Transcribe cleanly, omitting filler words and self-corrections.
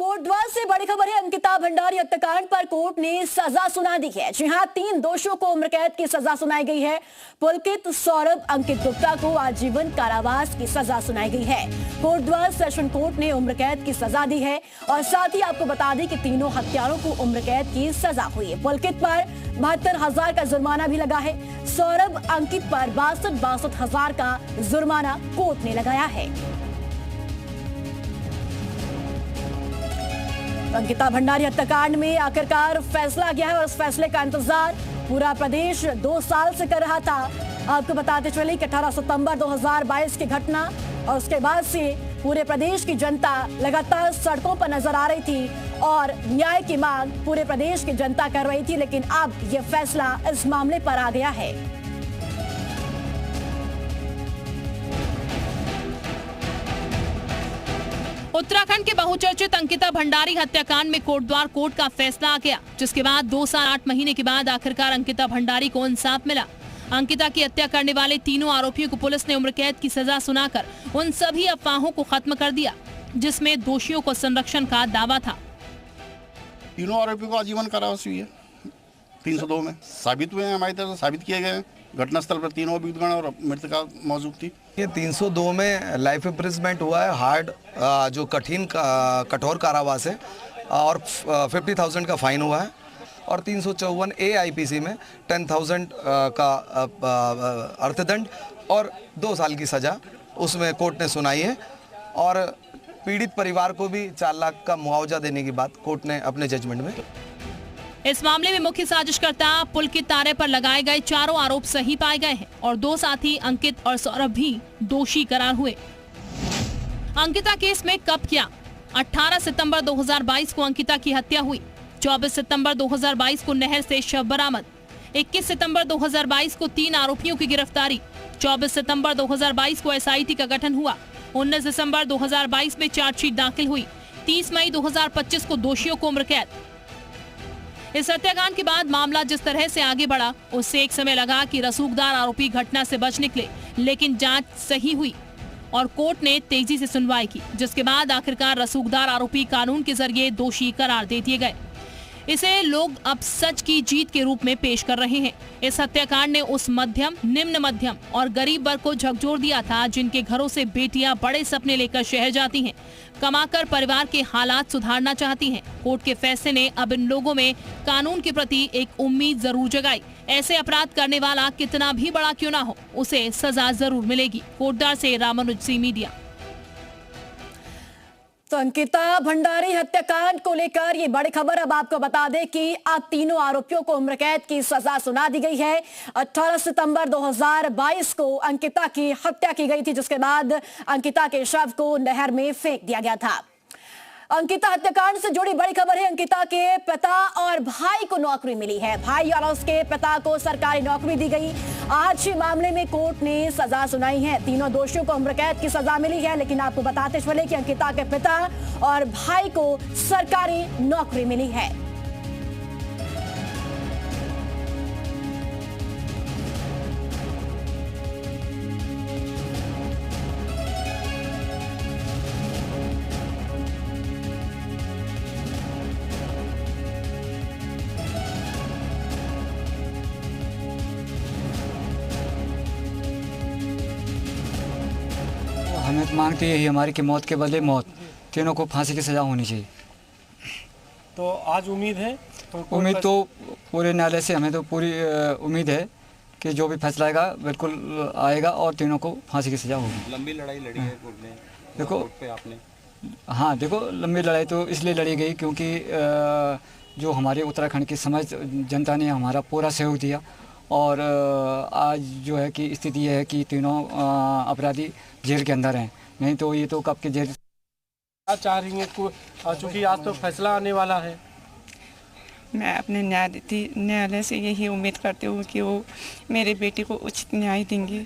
कोटद्वार से बड़ी खबर है। अंकिता भंडारी हत्याकांड पर कोर्ट ने सजा सुना दी है। जी हां, 3 दोषियों को उम्र कैद की सजा सुनाई गई है। पुलकित, सौरभ, अंकित गुप्ता को आजीवन कारावास की सजा सुनाई गई है। कोटद्वार सेशन कोर्ट ने उम्र कैद की सजा दी है और साथ ही आपको बता दें कि तीनों हत्यारों को उम्र कैद की सजा हुई है। पुलकित पर 72,000 का जुर्माना भी लगा है। सौरभ, अंकित पर 62,000 का जुर्माना कोर्ट ने लगाया है। अंकिता भंडारी हत्याकांड में आखिरकार फैसला गया है और उस फैसले का इंतजार पूरा प्रदेश 2 साल से कर रहा था। आपको बताते चले कि 18 सितंबर 2022 की घटना और उसके बाद से पूरे प्रदेश की जनता लगातार सड़कों पर नजर आ रही थी और न्याय की मांग पूरे प्रदेश की जनता कर रही थी, लेकिन अब यह फैसला इस मामले पर आ गया है। उत्तराखंड के बहुचर्चित अंकिता भंडारी हत्याकांड में कोटद्वार कोर्ट का फैसला आ गया, जिसके बाद 2 साल 8 महीने के बाद आखिरकार अंकिता भंडारी को इंसाफ मिला। अंकिता की हत्या करने वाले तीनों आरोपियों को पुलिस ने उम्र कैद की सजा सुनाकर उन सभी अफवाहों को खत्म कर दिया, जिसमें दोषियों को संरक्षण का दावा था। तीनों आरोपियों को आजीवन कारावास हुई है। 302 में साबित हुए हैं, हमारी तरफ से साबित किए गए हैं। घटनास्थल पर तीनों अभियुक्तगण और मृतका मौजूद थी। ये 302 में लाइफ इम्प्रिजमेंट हुआ है, हार्ड जो कठोर कारावास है और 50,000 का फाइन हुआ है और 354 AIPC में 10,000 का अर्थदंड और 2 साल की सजा उसमें कोर्ट ने सुनाई है और पीड़ित परिवार को भी 4 लाख का मुआवजा देने की बात कोर्ट ने अपने जजमेंट में। इस मामले में मुख्य साजिशकर्ता पुलकित तारे पर लगाए गए चारों आरोप सही पाए गए हैं और 2 साथी अंकित और सौरभ भी दोषी करार हुए। अंकिता केस में कब क्या? 18 सितंबर 2022 को अंकिता की हत्या हुई। 24 सितंबर 2022 को नहर से शव बरामद। 21 सितंबर 2022 को 3 आरोपियों की गिरफ्तारी। 24 सितंबर 2022 को SIT का गठन हुआ। 19 दिसंबर 2022 में चार्जशीट दाखिल हुई। 30 मई 2025 को दोषियों को उम्र कैद। इस हत्याकांड के बाद मामला जिस तरह से आगे बढ़ा, उससे एक समय लगा कि रसूखदार आरोपी घटना से बच निकले, लेकिन जांच सही हुई और कोर्ट ने तेजी से सुनवाई की, जिसके बाद आखिरकार रसूखदार आरोपी कानून के जरिए दोषी करार दे दिए गए। इसे लोग अब सच की जीत के रूप में पेश कर रहे हैं। इस हत्याकांड ने उस मध्यम, निम्न मध्यम और गरीब वर्ग को झकझोर दिया था, जिनके घरों से बेटियां बड़े सपने लेकर शहर जाती हैं, कमाकर परिवार के हालात सुधारना चाहती हैं। कोर्ट के फैसले ने अब इन लोगों में कानून के प्रति एक उम्मीद जरूर जगाई। ऐसे अपराध करने वाला कितना भी बड़ा क्यों ना हो, उसे सजा जरूर मिलेगी। कोटद्वार से रामानुज सी मीडिया। तो अंकिता भंडारी हत्याकांड को लेकर ये बड़ी खबर अब आपको बता दें कि अब तीनों आरोपियों को उम्र कैद की सजा सुना दी गई है। 18 सितंबर 2022 को अंकिता की हत्या की गई थी, जिसके बाद अंकिता के शव को नहर में फेंक दिया गया था। अंकिता हत्याकांड से जुड़ी बड़ी खबर है। अंकिता के पिता और भाई को नौकरी मिली है। भाई और उसके पिता को सरकारी नौकरी दी गई। आज ही मामले में कोर्ट ने सजा सुनाई है। तीनों दोषियों को उम्र कैद की सजा मिली है, लेकिन आपको बताते चले कि अंकिता के पिता और भाई को सरकारी नौकरी मिली है। हमें तो मांगते यही हमारी कि मौत के बदले मौत, तीनों को फांसी की सजा होनी चाहिए। तो आज उम्मीद है? उम्मीद तो पूरे न्यायालय से हमें तो पूरी उम्मीद है कि जो भी फैसला आएगा बिल्कुल आएगा और तीनों को फांसी की सजा होगी। लंबी लड़ाई लड़ी है कोर्ट ने, देखो कोर्ट पे आपने। हाँ, देखो लंबी लड़ाई तो इसलिए लड़ी गई क्योंकि जो हमारे उत्तराखंड की समझ जनता ने हमारा पूरा सहयोग दिया और आज जो है कि स्थिति यह है कि तीनों अपराधी जेल के अंदर हैं, नहीं तो ये तो कब के जेल। क्या चाह रही हैं, चूँकि आज तो फैसला आने वाला है? मैं अपने न्यायालय से यही उम्मीद करती हूँ कि वो मेरे बेटे को उचित न्याय देंगे।